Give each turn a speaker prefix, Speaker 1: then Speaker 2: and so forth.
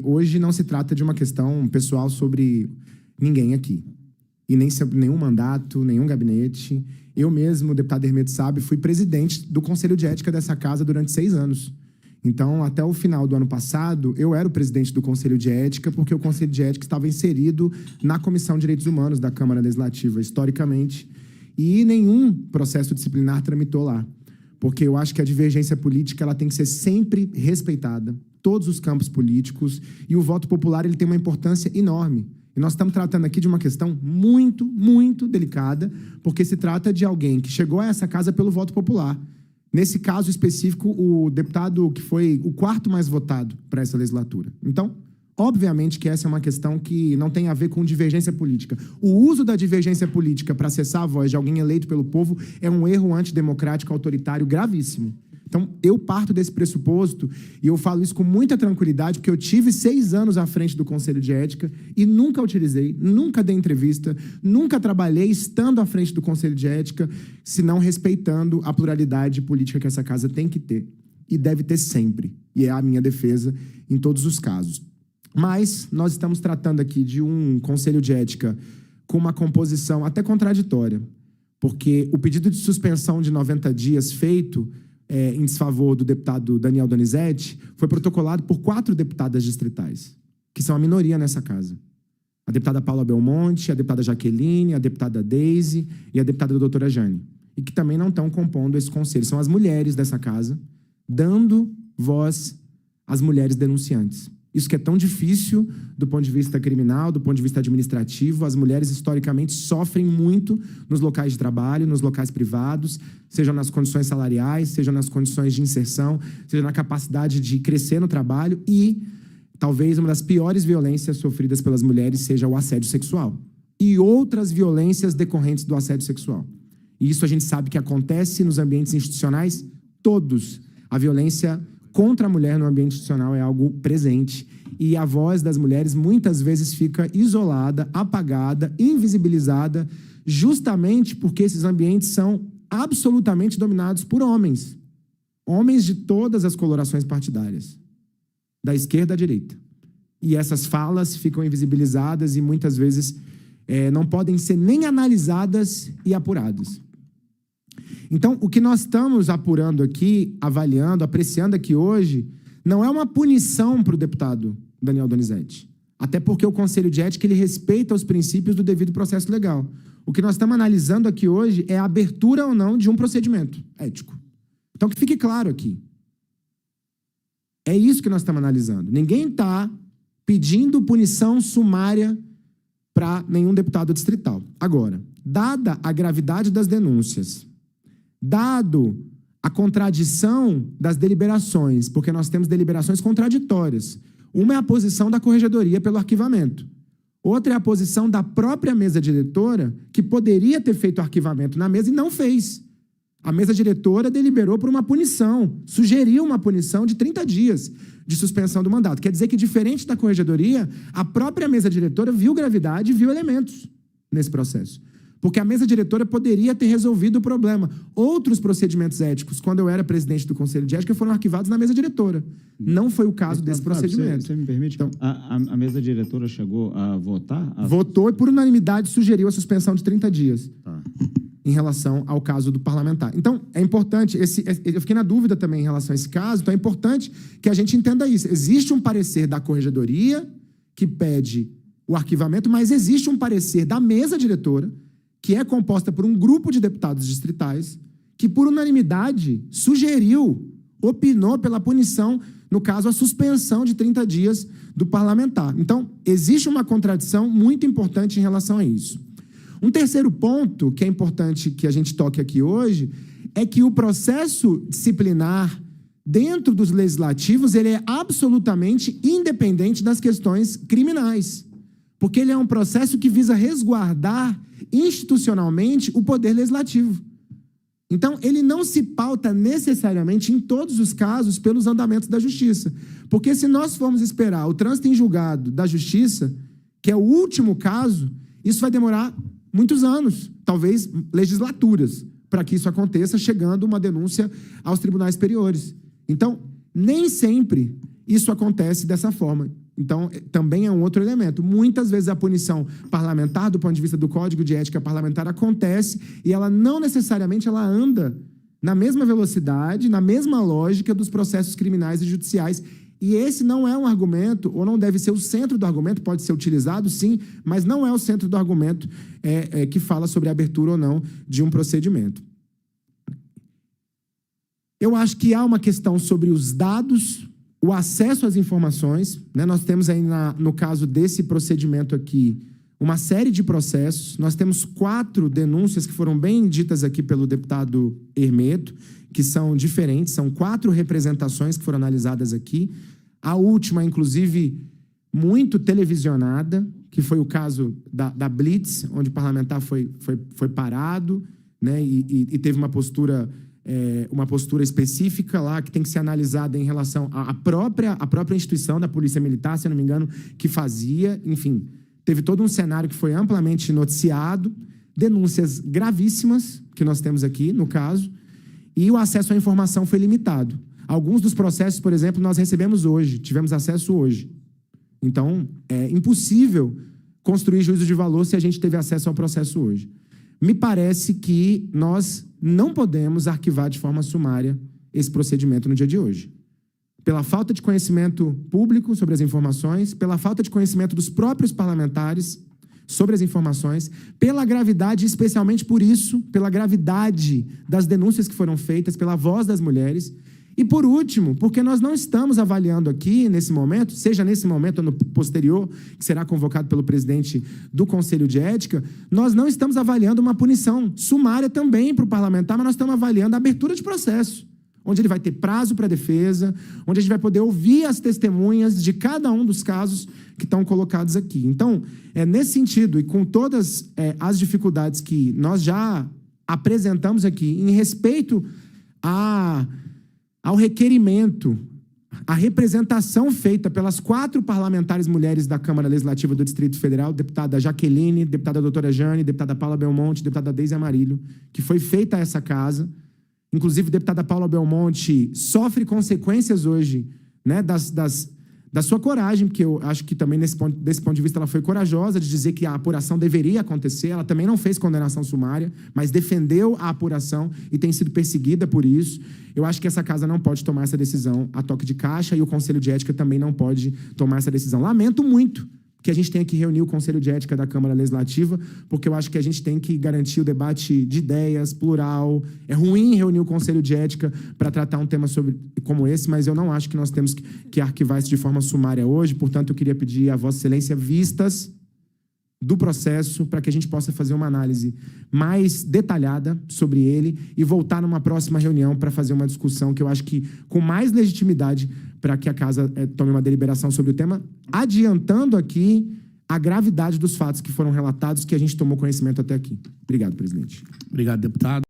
Speaker 1: porque hoje não se trata de uma questão pessoal sobre ninguém aqui. E nem sobre nenhum mandato, nenhum gabinete. Eu mesmo, o deputado Hermeto sabe, fui presidente do Conselho de Ética dessa casa durante 6 anos. Então, até o final do ano passado, eu era o presidente do Conselho de Ética, porque o Conselho de Ética estava inserido na Comissão de Direitos Humanos da Câmara Legislativa, historicamente, e nenhum processo disciplinar tramitou lá. Porque eu acho que a divergência política ela tem que ser sempre respeitada, todos os campos políticos, e o voto popular ele tem uma importância enorme. E nós estamos tratando aqui de uma questão muito, muito delicada, porque se trata de alguém que chegou a essa casa pelo voto popular. Nesse caso específico, o deputado que foi o 4º mais votado para essa legislatura. Então, obviamente que essa é uma questão que não tem a ver com divergência política. O uso da divergência política para acessar a voz de alguém eleito pelo povo é um erro antidemocrático autoritário gravíssimo. Então, eu parto desse pressuposto e eu falo isso com muita tranquilidade, porque eu tive 6 anos à frente do Conselho de Ética e nunca utilizei, nunca dei entrevista, nunca trabalhei estando à frente do Conselho de Ética, senão respeitando a pluralidade política que essa casa tem que ter e deve ter sempre. E é a minha defesa em todos os casos. Mas nós estamos tratando aqui de um Conselho de Ética com uma composição até contraditória, porque o pedido de suspensão de 90 dias feito em desfavor do deputado Daniel Donizete foi protocolado por 4 deputadas distritais, que são a minoria nessa casa. A deputada Paula Belmonte, a deputada Jaqueline, a deputada Deise e a deputada doutora Jane, e que também não estão compondo esse conselho. São as mulheres dessa casa dando voz às mulheres denunciantes. Isso que é tão difícil do ponto de vista criminal, do ponto de vista administrativo. As mulheres, historicamente, sofrem muito nos locais de trabalho, nos locais privados, seja nas condições salariais, seja nas condições de inserção, seja na capacidade de crescer no trabalho e, talvez, uma das piores violências sofridas pelas mulheres seja o assédio sexual e outras violências decorrentes do assédio sexual. E isso a gente sabe que acontece nos ambientes institucionais todos. A violência contra a mulher no ambiente institucional é algo presente e a voz das mulheres muitas vezes fica isolada, apagada, invisibilizada, justamente porque esses ambientes são absolutamente dominados por homens. Homens de todas as colorações partidárias, da esquerda à direita. E essas falas ficam invisibilizadas e muitas vezes não podem ser nem analisadas e apuradas. Então, o que nós estamos apurando aqui, avaliando, apreciando aqui hoje, não é uma punição para o deputado Daniel Donizete. Até porque o Conselho de Ética ele respeita os princípios do devido processo legal. O que nós estamos analisando aqui hoje é a abertura ou não de um procedimento ético. Então, que fique claro aqui. É isso que nós estamos analisando. Ninguém está pedindo punição sumária para nenhum deputado distrital. Agora, dada a gravidade das denúncias, dado a contradição das deliberações, porque nós temos deliberações contraditórias. Uma é a posição da corregedoria pelo arquivamento. Outra é a posição da própria mesa diretora, que poderia ter feito o arquivamento na mesa e não fez. A mesa diretora deliberou por uma punição, sugeriu uma punição de 30 dias de suspensão do mandato. Quer dizer que, diferente da corregedoria, a própria mesa diretora viu gravidade e viu elementos nesse processo. Porque a mesa diretora poderia ter resolvido o problema. Outros procedimentos éticos, quando eu era presidente do Conselho de Ética, foram arquivados na mesa diretora. Não foi o caso desse procedimento.
Speaker 2: Você me permite? Então, a mesa diretora chegou a votar?
Speaker 1: Votou e, por unanimidade, sugeriu a suspensão de 30 dias.
Speaker 2: Tá.
Speaker 1: Em relação ao caso do parlamentar. Então, é importante, eu fiquei na dúvida também em relação a esse caso, então é importante que a gente entenda isso. Existe um parecer da corregedoria que pede o arquivamento, mas existe um parecer da mesa diretora, que é composta por um grupo de deputados distritais, que, por unanimidade, sugeriu, opinou pela punição, no caso, a suspensão de 30 dias do parlamentar. Então, existe uma contradição muito importante em relação a isso. Um terceiro ponto, que é importante que a gente toque aqui hoje, é que o processo disciplinar dentro dos legislativos, ele é absolutamente independente das questões criminais, porque ele é um processo que visa resguardar institucionalmente o poder legislativo. Então, ele não se pauta necessariamente, em todos os casos, pelos andamentos da justiça. Porque se nós formos esperar o trânsito em julgado da justiça, que é o último caso, isso vai demorar muitos anos, talvez legislaturas, para que isso aconteça, chegando uma denúncia aos tribunais superiores. Então, nem sempre isso acontece dessa forma. Então, também é um outro elemento. Muitas vezes a punição parlamentar, do ponto de vista do Código de Ética Parlamentar, acontece e ela não necessariamente ela anda na mesma velocidade, na mesma lógica dos processos criminais e judiciais. E esse não é um argumento, ou não deve ser o centro do argumento, pode ser utilizado, sim, mas não é o centro do argumento que fala sobre a abertura ou não de um procedimento. Eu acho que há uma questão sobre os dados, o acesso às informações, né? Nós temos aí, no caso desse procedimento aqui, uma série de processos. Nós temos 4 denúncias que foram bem ditas aqui pelo deputado Hermeto, que são diferentes, são 4 representações que foram analisadas aqui. A última, inclusive, muito televisionada, que foi o caso da Blitz, onde o parlamentar foi parado, né? E teve uma postura específica lá, que tem que ser analisada em relação à própria instituição da Polícia Militar, se eu não me engano, que fazia, enfim, teve todo um cenário que foi amplamente noticiado, denúncias gravíssimas que nós temos aqui, no caso, e o acesso à informação foi limitado. Alguns dos processos, por exemplo, nós recebemos hoje, tivemos acesso hoje. Então, é impossível construir juízo de valor se a gente teve acesso ao processo hoje. Me parece que nós não podemos arquivar de forma sumária esse procedimento no dia de hoje. Pela falta de conhecimento público sobre as informações, pela falta de conhecimento dos próprios parlamentares sobre as informações, pela gravidade, especialmente por isso, pela gravidade das denúncias que foram feitas, pela voz das mulheres. E, por último, porque nós não estamos avaliando aqui, nesse momento, seja nesse momento ou no posterior, que será convocado pelo presidente do Conselho de Ética, nós não estamos avaliando uma punição sumária também para o parlamentar, mas nós estamos avaliando a abertura de processo, onde ele vai ter prazo para defesa, onde a gente vai poder ouvir as testemunhas de cada um dos casos que estão colocados aqui. Então, nesse sentido, e com todas as dificuldades que nós já apresentamos aqui, em respeito ao requerimento, a representação feita pelas 4 parlamentares mulheres da Câmara Legislativa do Distrito Federal, deputada Jaqueline, deputada doutora Jane, deputada Paula Belmonte, deputada Deise Amarillo, que foi feita a essa casa. Inclusive, a deputada Paula Belmonte sofre consequências hoje, né, da sua coragem, porque eu acho que também, desse ponto de vista, ela foi corajosa de dizer que a apuração deveria acontecer. Ela também não fez condenação sumária, mas defendeu a apuração e tem sido perseguida por isso. Eu acho que essa casa não pode tomar essa decisão a toque de caixa e o Conselho de Ética também não pode tomar essa decisão. Lamento muito que a gente tenha que reunir o Conselho de Ética da Câmara Legislativa, porque eu acho que a gente tem que garantir o debate de ideias, plural. É ruim reunir o Conselho de Ética para tratar um tema como esse, mas eu não acho que nós temos que arquivar isso de forma sumária hoje. Portanto, eu queria pedir a Vossa Excelência vistas do processo para que a gente possa fazer uma análise mais detalhada sobre ele e voltar numa próxima reunião para fazer uma discussão que eu acho que com mais legitimidade para que a Casa tome uma deliberação sobre o tema, adiantando aqui a gravidade dos fatos que foram relatados que a gente tomou conhecimento até aqui. Obrigado, presidente.
Speaker 3: Obrigado, deputado.